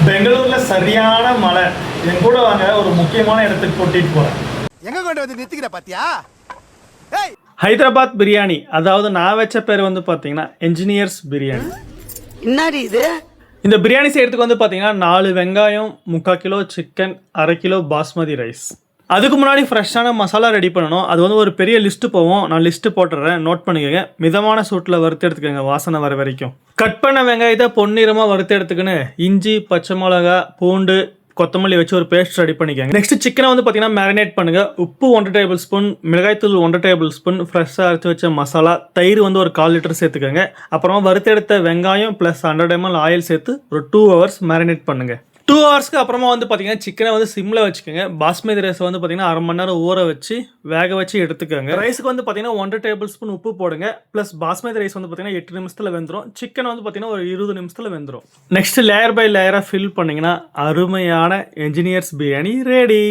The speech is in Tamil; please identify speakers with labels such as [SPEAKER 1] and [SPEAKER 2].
[SPEAKER 1] பெங்களூர்ல சரியான மழை. என் கூட வாங்க, ஒரு முக்கியமான இடத்துக்கு கூட்டிட்டு போறேன்.
[SPEAKER 2] எங்க கொண்டு வந்து நிறுத்திக்கிற பாத்தியா?
[SPEAKER 1] ஹைதராபாத் பிரியாணி, அதாவது நான் வச்ச பேர் வந்து பாத்தீங்கன்னா என்ஜினியர்ஸ் பிரியாணி.
[SPEAKER 3] என்னடி இது?
[SPEAKER 1] இந்த பிரியாணி செய்யறதுக்கு வந்து பாத்தீங்கன்னா 4 வெங்காயம், 3/4 kilo chicken, 1/2 kilo basmati rice. அதுக்கு முன்னாடி ஃப்ரெஷ்ஷான மசாலா ரெடி பண்ணணும். அது வந்து ஒரு பெரிய லிஸ்ட்டு போவோம். நான் லிஸ்ட்டு போட்டுறேன், நோட் பண்ணிக்கோங்க. மிதமான சூட்டில் வறுத்து எடுத்துக்கோங்க, வாசனை வர வரைக்கும். கட் பண்ண வெங்காயத்தை பொன்னிறமாக வறுத்து எடுத்துக்கின்னு இஞ்சி, பச்சை மிளகா, பூண்டு, கொத்தமல்லி வச்சு ஒரு பேஸ்ட் ரெடி பண்ணிக்கோங்க. நெக்ஸ்ட் சிக்கனை வந்து பார்த்தீங்கன்னா மேரினேட் பண்ணுங்க. உப்பு 1 டேபிள் ஸ்பூன், மிளகாய்த்தூள் 1 டேபிள் ஸ்பூன், ஃப்ரெஷ்ஷாக அரைச்சி வச்ச மசாலா, தயிர் வந்து ஒரு 1/4 லிட்டர் சேர்த்துக்கோங்க. அப்புறமா வறுத்து எடுத்த வெங்காயம் ப்ளஸ் 100 ml ஆயில் சேர்த்து ஒரு 2 hours மேரினேட் பண்ணுங்க. 2 ஹவர்ஸ்க்கு அப்புறமா வந்து பார்த்தீங்கன்னா சிக்கனை வந்து சிம்மில் வச்சுக்கோங்க. பாஸ்மதி ரைஸ் வந்து பார்த்தீங்கன்னா 1/2 மணி நேரம் ஊற வச்சு வேக வச்சு எடுத்துக்கோங்க. ரைஸுக்கு வந்து பார்த்தீங்கன்னா 1 டேபிள் ஸ்பூன் உப்பு போடுங்க. ப்ளஸ் பாஸ்மதி ரைஸ் வந்து பார்த்தீங்கன்னா 8 நிமிஷத்தில் வெந்துடும். சிக்கன் வந்து பார்த்தீங்கன்னா ஒரு 20 நிமிஷத்தில் வெந்துடும். நெக்ஸ்ட் லேயர் பை லேயராக ஃபில் பண்ணிங்கன்னா அருமையான என்ஜினியர்ஸ் பிரியாணி ரெடி.